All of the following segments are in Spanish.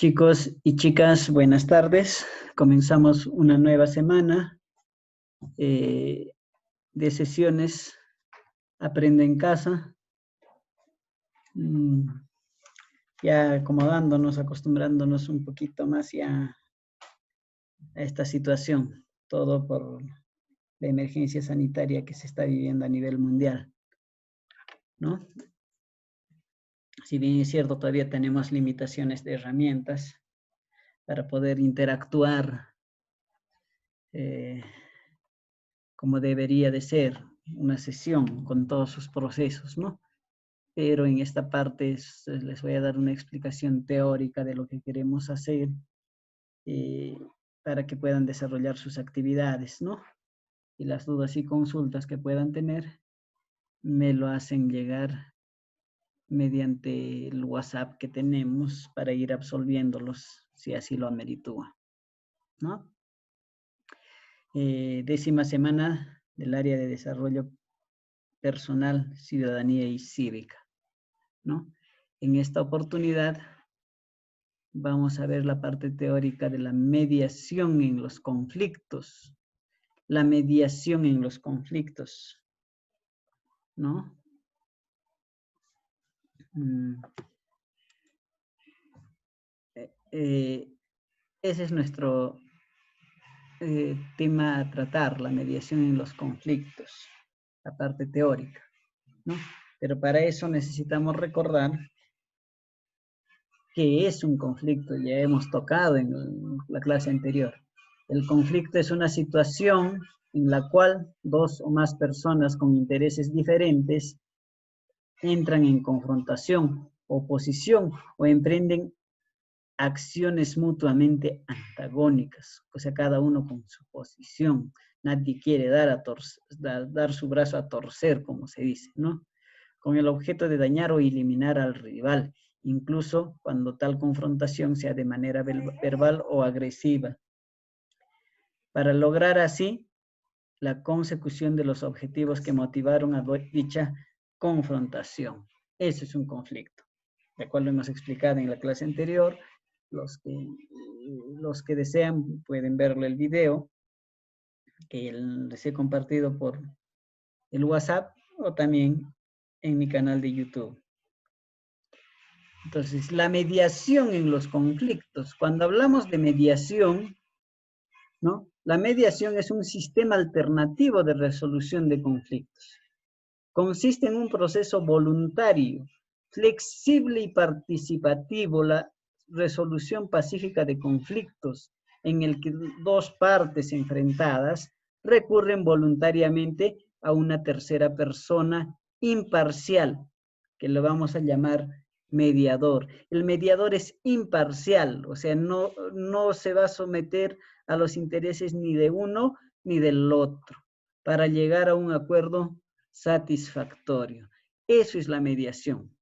Chicos y chicas, buenas tardes. Comenzamos una nueva semana eh, de sesiones Aprende en Casa. Mm, Ya acomodándonos, acostumbrándonos un poquito más ya a esta situación. Todo por la emergencia sanitaria que se está viviendo a nivel mundial, ¿no? Si bien es cierto, todavía tenemos limitaciones de herramientas para poder interactuar eh, como debería de ser una sesión con todos sus procesos, ¿no? Pero en esta parte les voy a dar una explicación teórica de lo que queremos hacer eh, para que puedan desarrollar sus actividades, ¿no? Y las dudas y consultas que puedan tener, me lo hacen llegar mediante el WhatsApp que tenemos para ir absolviéndolos si así lo ameritúa, ¿no? 10ª semana del área de desarrollo personal, ciudadanía y cívica, ¿no? En esta oportunidad vamos a ver la parte teórica de la mediación en los conflictos. La mediación en los conflictos, ¿no? Ese es nuestro tema a tratar, la mediación en los conflictos, la parte teórica, ¿no? Pero para eso necesitamos recordar qué es un conflicto. Ya hemos tocado en la clase anterior. El conflicto es una situación en la cual dos o más personas con intereses diferentes entran en confrontación, oposición o emprenden acciones mutuamente antagónicas, o sea, cada uno con su posición. Nadie quiere dar su brazo a torcer, como se dice, ¿no? Con el objeto de dañar o eliminar al rival, incluso cuando tal confrontación sea de manera verbal o agresiva, para lograr así la consecución de los objetivos que motivaron a dicha confrontación. Ese es un conflicto, de cual lo hemos explicado en la clase anterior. Los que desean pueden verle el video que les he compartido por el WhatsApp o también en mi canal de YouTube. Entonces, la mediación en los conflictos. Cuando hablamos de mediación, ¿no? La mediación es un sistema alternativo de resolución de conflictos. Consiste en un proceso voluntario, flexible y participativo, la resolución pacífica de conflictos, en el que dos partes enfrentadas recurren voluntariamente a una tercera persona imparcial, que lo vamos a llamar mediador. El mediador es imparcial, o sea, no se va a someter a los intereses ni de uno ni del otro, para llegar a un acuerdo satisfactorio. Eso es la mediación.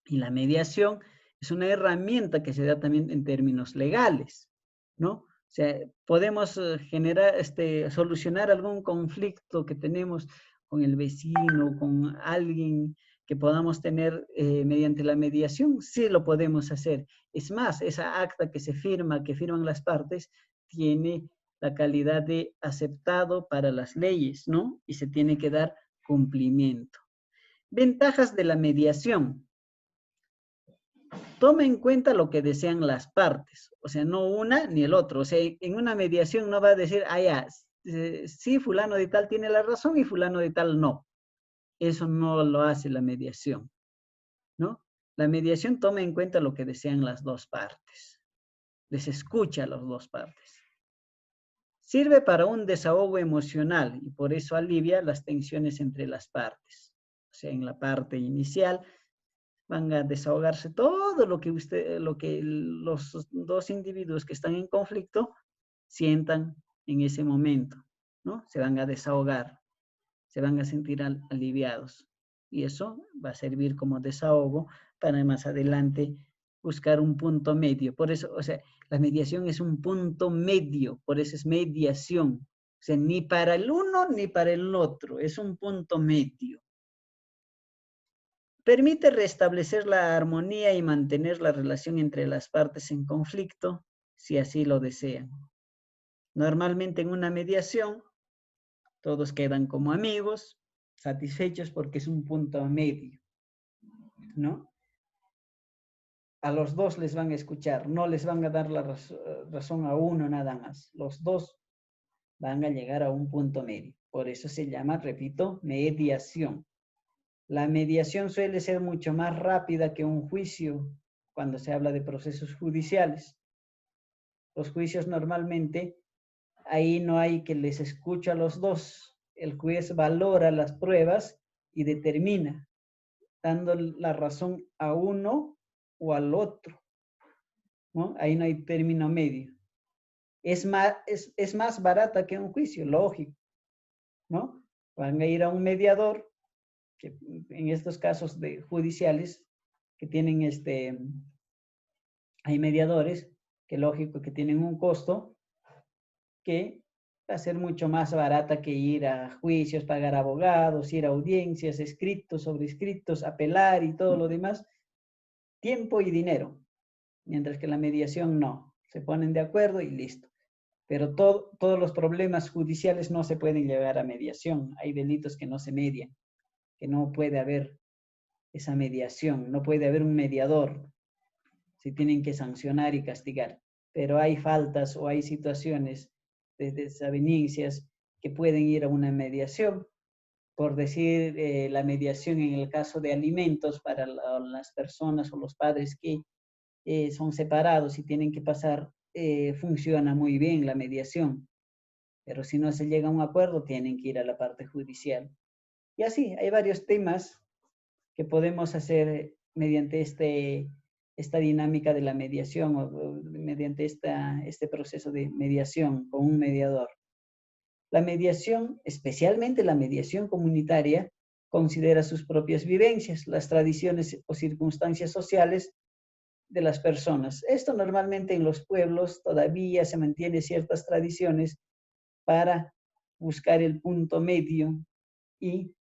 Y la mediación es una herramienta que se da también en términos legales, ¿no? O sea, podemos solucionar algún conflicto que tenemos con el vecino, con alguien que podamos tener mediante la mediación, sí lo podemos hacer. Es más, esa acta que se firma, que firman las partes, tiene la calidad de aceptado para las leyes, ¿no? Y se tiene que dar cumplimiento. Ventajas de la mediación. Toma en cuenta lo que desean las partes, o sea, no una ni el otro. O sea, en una mediación no va a decir, sí, fulano de tal tiene la razón y fulano de tal no. Eso no lo hace la mediación, ¿no? La mediación toma en cuenta lo que desean las dos partes. Les escucha a las dos partes. Sirve para un desahogo emocional y por eso alivia las tensiones entre las partes. O sea, en la parte inicial van a desahogarse todo lo que los dos individuos que están en conflicto sientan en ese momento, ¿no? Se van a desahogar, se van a sentir aliviados. Y eso va a servir como desahogo para más adelante buscar un punto medio. Por eso, o sea, la mediación es un punto medio, por eso es mediación. O sea, ni para el uno ni para el otro, es un punto medio. Permite restablecer la armonía y mantener la relación entre las partes en conflicto, si así lo desean. Normalmente en una mediación, todos quedan como amigos, satisfechos porque es un punto medio, ¿no? A los dos les van a escuchar, no les van a dar la razón a uno nada más. Los dos van a llegar a un punto medio. Por eso se llama, repito, mediación. La mediación suele ser mucho más rápida que un juicio cuando se habla de procesos judiciales. Los juicios normalmente, ahí no hay que les escuche a los dos. El juez valora las pruebas y determina, dando la razón a uno o al otro, ¿no? Ahí no hay término medio. Es más barata que un juicio, lógico, ¿no? Van a ir a un mediador, que en estos casos judiciales, que tienen hay mediadores, que lógico que tienen un costo, que va a ser mucho más barata que ir a juicios, pagar abogados, ir a audiencias, escritos sobre escritos, apelar y todo lo demás, tiempo y dinero. Mientras que la mediación no, se ponen de acuerdo y listo. Pero todos los problemas judiciales no se pueden llevar a mediación. Hay delitos que no se median, que no puede haber esa mediación, no puede haber un mediador. Se tienen que sancionar y castigar. Pero hay faltas o hay situaciones de desavenencias que pueden ir a una mediación. Por decir, la mediación en el caso de alimentos para las personas o los padres que son separados y tienen que pasar, funciona muy bien la mediación. Pero si no se llega a un acuerdo, tienen que ir a la parte judicial. Y así, hay varios temas que podemos hacer mediante esta dinámica de la mediación o mediante este proceso de mediación con un mediador. La mediación, especialmente la mediación comunitaria, considera sus propias vivencias, las tradiciones o circunstancias sociales de las personas. Esto normalmente en los pueblos todavía se mantiene ciertas tradiciones para buscar el punto medio y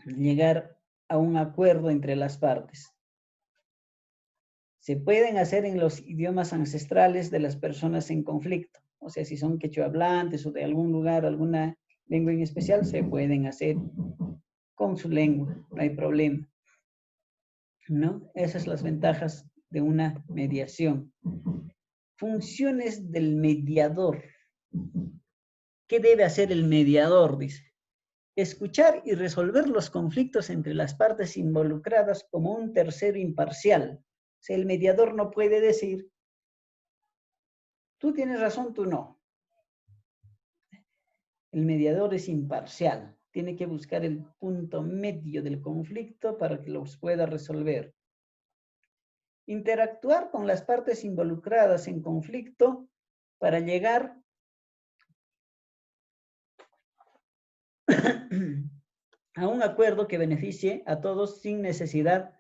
llegar a un acuerdo entre las partes. Se pueden hacer en los idiomas ancestrales de las personas en conflicto. O sea, si son quechua hablantes o de algún lugar, alguna lengua en especial, se pueden hacer con su lengua, no hay problema, ¿no? Esas son las ventajas de una mediación. Funciones del mediador. ¿Qué debe hacer el mediador? Dice. Escuchar y resolver los conflictos entre las partes involucradas como un tercero imparcial. O sea, el mediador no puede decir, tú tienes razón, tú no. El mediador es imparcial. Tiene que buscar el punto medio del conflicto para que los pueda resolver. Interactuar con las partes involucradas en conflicto para llegar a un acuerdo que beneficie a todos sin necesidad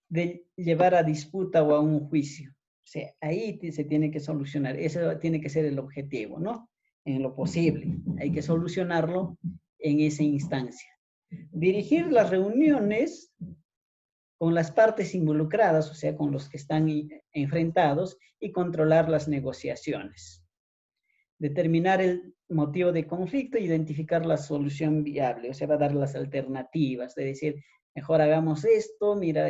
de llevar a disputa o a un juicio. O sea, ahí se tiene que solucionar. Ese tiene que ser el objetivo, ¿no? En lo posible. Hay que solucionarlo en esa instancia. Dirigir las reuniones con las partes involucradas, o sea, con los que están enfrentados, y controlar las negociaciones. Determinar el motivo de conflicto e identificar la solución viable, o sea, va a dar las alternativas, de decir, mejor hagamos esto, mira,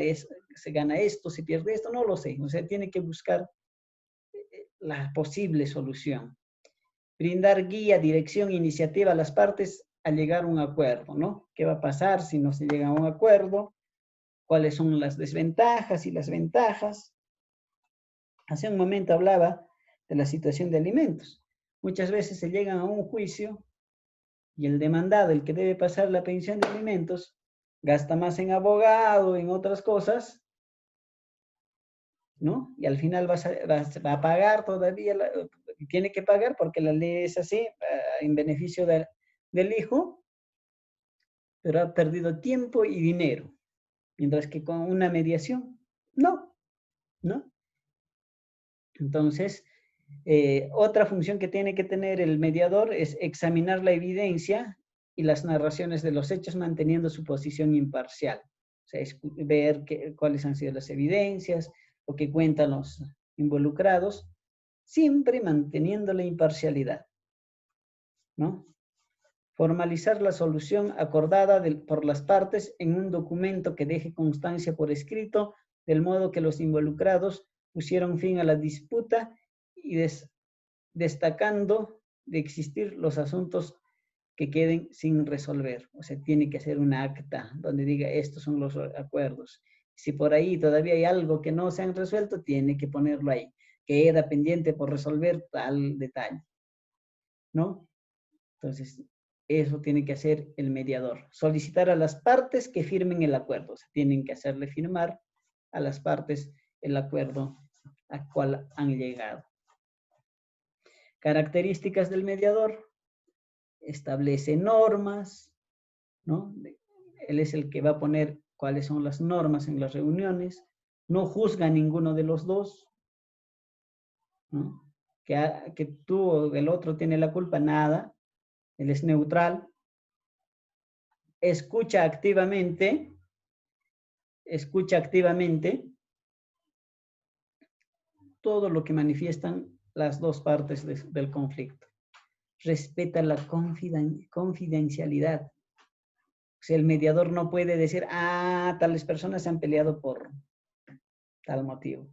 se gana esto, se pierde esto, no lo sé. O sea, tiene que buscar la posible solución. Brindar guía, dirección, iniciativa a las partes a llegar a un acuerdo, ¿no? ¿Qué va a pasar si no se llega a un acuerdo? ¿Cuáles son las desventajas y las ventajas? Hace un momento hablaba de la situación de alimentos. Muchas veces se llegan a un juicio y el demandado, el que debe pasar la pensión de alimentos, gasta más en abogado, en otras cosas, ¿no? Y al final va a pagar todavía, tiene que pagar porque la ley es así, en beneficio del hijo, pero ha perdido tiempo y dinero. Mientras que con una mediación, no, ¿no? Entonces, otra función que tiene que tener el mediador es examinar la evidencia y las narraciones de los hechos manteniendo su posición imparcial. O sea, ver cuáles han sido las evidencias, lo que cuentan los involucrados, siempre manteniendo la imparcialidad, ¿no? Formalizar la solución acordada por las partes en un documento que deje constancia por escrito, del modo que los involucrados pusieron fin a la disputa y destacando de existir los asuntos que queden sin resolver. O sea, tiene que hacer una acta donde diga estos son los acuerdos. Si por ahí todavía hay algo que no se han resuelto, tiene que ponerlo ahí. Queda pendiente por resolver tal detalle, ¿no? Entonces, eso tiene que hacer el mediador. Solicitar a las partes que firmen el acuerdo. O sea, tienen que hacerle firmar a las partes el acuerdo al cual han llegado. Características del mediador. Establece normas, ¿no? Él es el que va a poner cuáles son las normas en las reuniones. No juzga a ninguno de los dos, ¿no? Que tú o el otro tiene la culpa, nada. Él es neutral. Escucha activamente todo lo que manifiestan las dos partes del conflicto. Respeta la confidencialidad. O sea, el mediador no puede decir, tales personas se han peleado por tal motivo,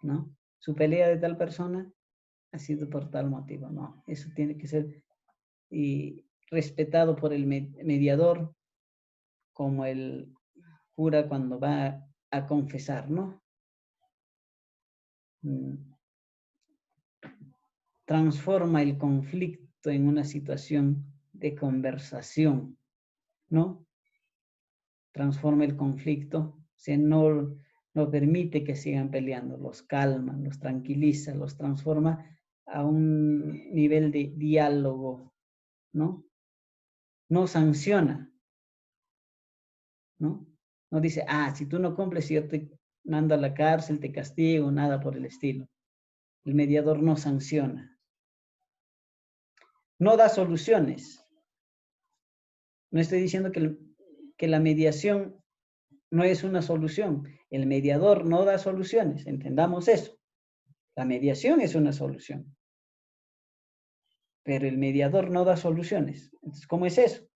¿no? Su pelea de tal persona ha sido por tal motivo, no. Eso tiene que ser respetado por el mediador, como el cura cuando va a confesar, ¿no? Transforma el conflicto en una situación de conversación, ¿no? Transforma el conflicto, o sea, no permite que sigan peleando, los calma, los tranquiliza, los transforma a un nivel de diálogo, ¿no? No sanciona, ¿no? No dice, si tú no cumples, yo te mando a la cárcel, te castigo, nada por el estilo. El mediador no sanciona. No da soluciones. No estoy diciendo que la mediación no es una solución. El mediador no da soluciones, entendamos eso. La mediación es una solución. Pero el mediador no da soluciones. Entonces, ¿cómo es eso?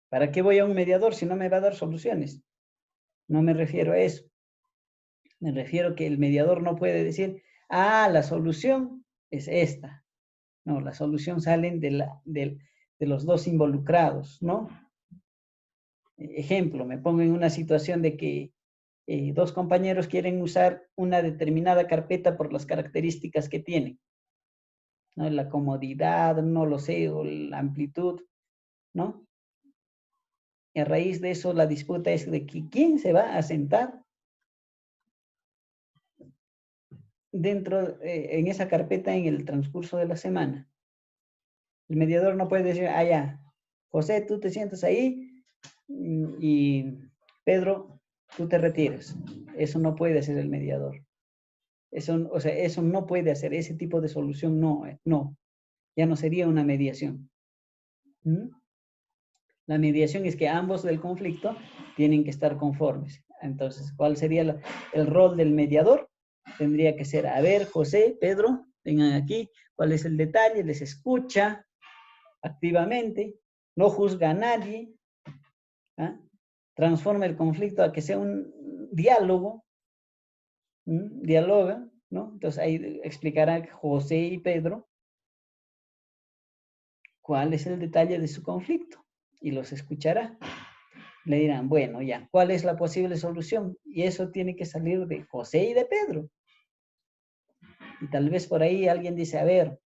¿Para qué voy a un mediador si no me va a dar soluciones? No me refiero a eso. Me refiero que el mediador no puede decir, la solución es esta. No, la solución sale de los dos involucrados, ¿no? Ejemplo, me pongo en una situación de que dos compañeros quieren usar una determinada carpeta por las características que tienen, ¿no? La comodidad, no lo sé, o la amplitud, ¿no? Y a raíz de eso la disputa es de que quién se va a sentar dentro, en esa carpeta en el transcurso de la semana. El mediador no puede decir, ya, José, tú te sientas ahí y Pedro, tú te retiras. Eso no puede hacer el mediador. Eso, o sea, eso no puede hacer, ese tipo de solución no, ya no sería una mediación. La mediación es que ambos del conflicto tienen que estar conformes. Entonces, ¿cuál sería el rol del mediador? Tendría que ser, a ver, José, Pedro, vengan aquí, ¿cuál es el detalle? Les escucha activamente, no juzga a nadie, transforma el conflicto a que sea un diálogo, dialoga, ¿no? Entonces ahí explicará José y Pedro cuál es el detalle de su conflicto y los escuchará. Le dirán, bueno, ya, ¿cuál es la posible solución? Y eso tiene que salir de José y de Pedro. Y tal vez por ahí alguien dice, a ver,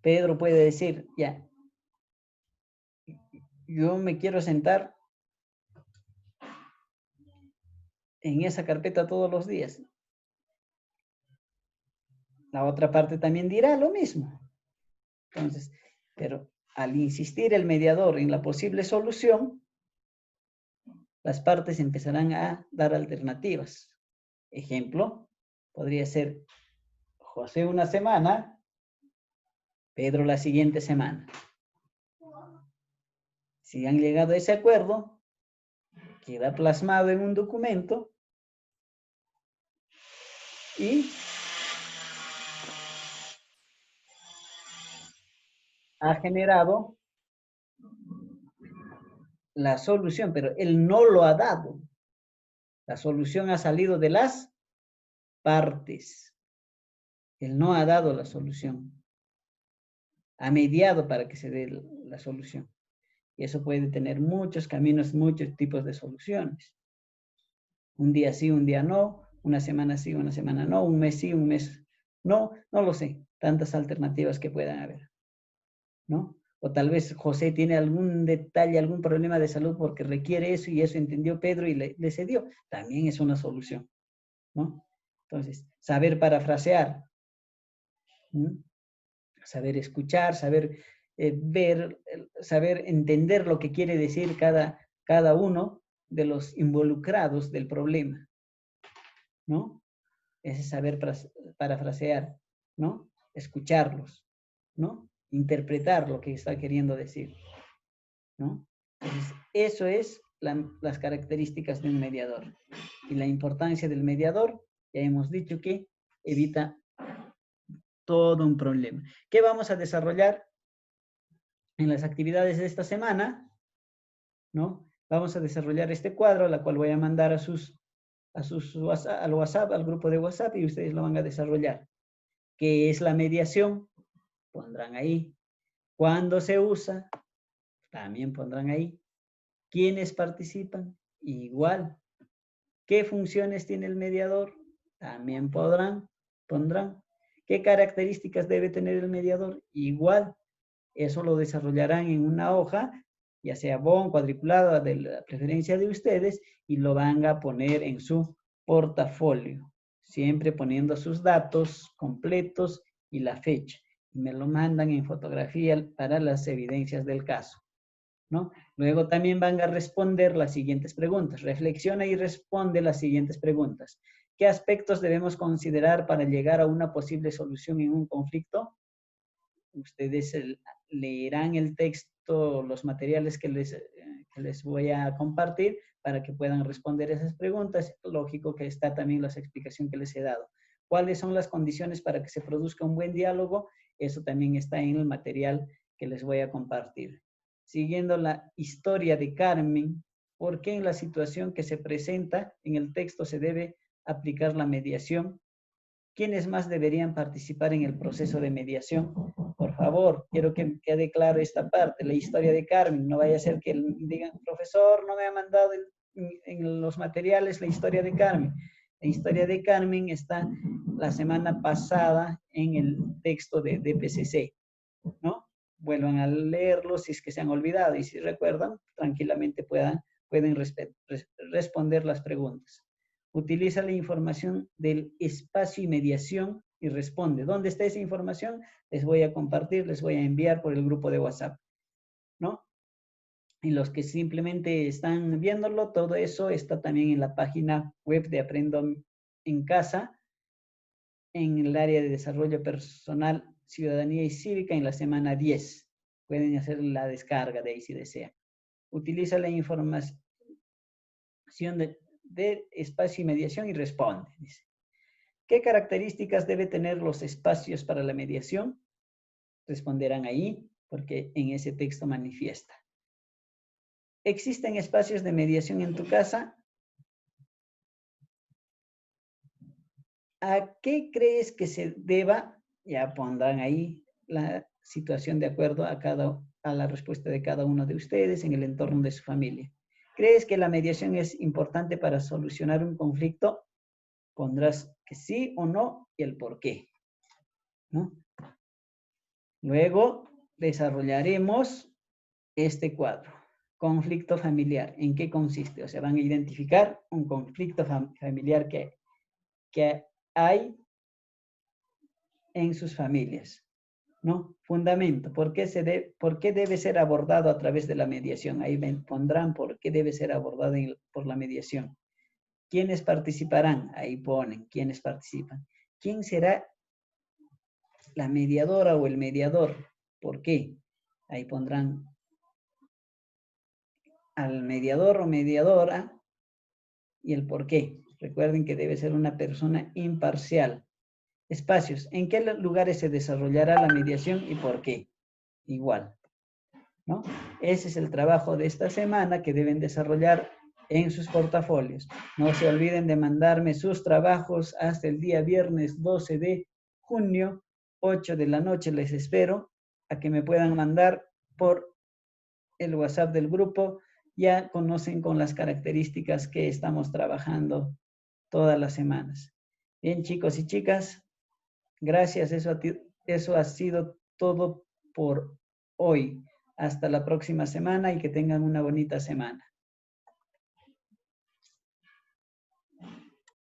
Pedro puede decir, ya, yo me quiero sentar en esa carpeta todos los días. La otra parte también dirá lo mismo. Entonces, pero al insistir el mediador en la posible solución, las partes empezarán a dar alternativas. Ejemplo, podría ser José una semana, Pedro la siguiente semana. Si han llegado a ese acuerdo, queda plasmado en un documento y ha generado la solución, pero él no lo ha dado. La solución ha salido de las partes. Él no ha dado la solución. Ha mediado para que se dé la solución. Y eso puede tener muchos caminos, muchos tipos de soluciones. Un día sí, un día no. Una semana sí, una semana no. Un mes sí, un mes no. No lo sé. Tantas alternativas que puedan haber, ¿no? O tal vez José tiene algún detalle, algún problema de salud porque requiere eso y eso entendió Pedro y le cedió. También es una solución, ¿no? Entonces, saber parafrasear, ¿no? Saber escuchar, saber ver, saber entender lo que quiere decir cada uno de los involucrados del problema, ¿no? Ese saber parafrasear, ¿no? Escucharlos, ¿no? Interpretar lo que está queriendo decir, ¿no? Entonces, eso es las características de un mediador. Y la importancia del mediador, ya hemos dicho que evita todo un problema. ¿Qué vamos a desarrollar en las actividades de esta semana? ¿No? Vamos a desarrollar este cuadro, la cual voy a mandar al WhatsApp, al grupo de WhatsApp, y ustedes lo van a desarrollar. ¿Qué es la mediación? Pondrán ahí. ¿Cuándo se usa? También pondrán ahí. ¿Quiénes participan? Igual. ¿Qué funciones tiene el mediador? También pondrán. ¿Qué características debe tener el mediador? Igual. Eso lo desarrollarán en una hoja, ya sea bon, cuadriculada, de la preferencia de ustedes, y lo van a poner en su portafolio, siempre poniendo sus datos completos y la fecha. Y me lo mandan en fotografía para las evidencias del caso, ¿no? Luego también van a responder las siguientes preguntas. Reflexiona y responde las siguientes preguntas. ¿Qué aspectos debemos considerar para llegar a una posible solución en un conflicto? Ustedes leerán el texto, los materiales que les voy a compartir para que puedan responder esas preguntas. Lógico que está también la explicación que les he dado. ¿Cuáles son las condiciones para que se produzca un buen diálogo? Eso también está en el material que les voy a compartir. Siguiendo la historia de Carmen, ¿por qué en la situación que se presenta en el texto se debe aplicar la mediación? ¿Quiénes más deberían participar en el proceso de mediación? Por favor, quiero que quede claro esta parte, la historia de Carmen. No vaya a ser que digan, profesor, no me ha mandado en los materiales la historia de Carmen. La historia de Carmen está la semana pasada en el texto de DPCC, ¿no? Vuelvan a leerlo si es que se han olvidado y si recuerdan, tranquilamente pueden responder las preguntas. Utiliza la información del espacio y mediación y responde. ¿Dónde está esa información? Les voy a compartir, les voy a enviar por el grupo de WhatsApp, ¿no? Y los que simplemente están viéndolo, todo eso está también en la página web de Aprendo en Casa, en el área de desarrollo personal, ciudadanía y cívica en la semana 10. Pueden hacer la descarga de ahí si desean. Utiliza la información de espacio y mediación y responde, dice. ¿Qué características debe tener los espacios para la mediación? Responderán ahí, porque en ese texto manifiesta. ¿Existen espacios de mediación en tu casa? ¿A qué crees que se deba? Ya pondrán ahí la situación de acuerdo a la respuesta de cada uno de ustedes en el entorno de su familia. ¿Crees que la mediación es importante para solucionar un conflicto? Pondrás que sí o no y el por qué, ¿no? Luego desarrollaremos este cuadro. Conflicto familiar. ¿En qué consiste? O sea, van a identificar un conflicto familiar que hay en sus familias, ¿no? Fundamento. ¿Por qué debe ser abordado a través de la mediación? Ahí pondrán por qué debe ser abordado por la mediación. ¿Quiénes participarán? Ahí ponen quiénes participan. ¿Quién será la mediadora o el mediador? ¿Por qué? Ahí pondrán al mediador o mediadora y el por qué. Recuerden que debe ser una persona imparcial. Espacios. ¿En qué lugares se desarrollará la mediación y por qué? Igual, ¿no? Ese es el trabajo de esta semana que deben desarrollar en sus portafolios. No se olviden de mandarme sus trabajos hasta el día viernes 12 de junio, 8 de la noche. Les espero a que me puedan mandar por el WhatsApp del grupo. Ya conocen con las características que estamos trabajando todas las semanas. Bien, chicos y chicas, gracias. Eso ha sido todo por hoy. Hasta la próxima semana y que tengan una bonita semana.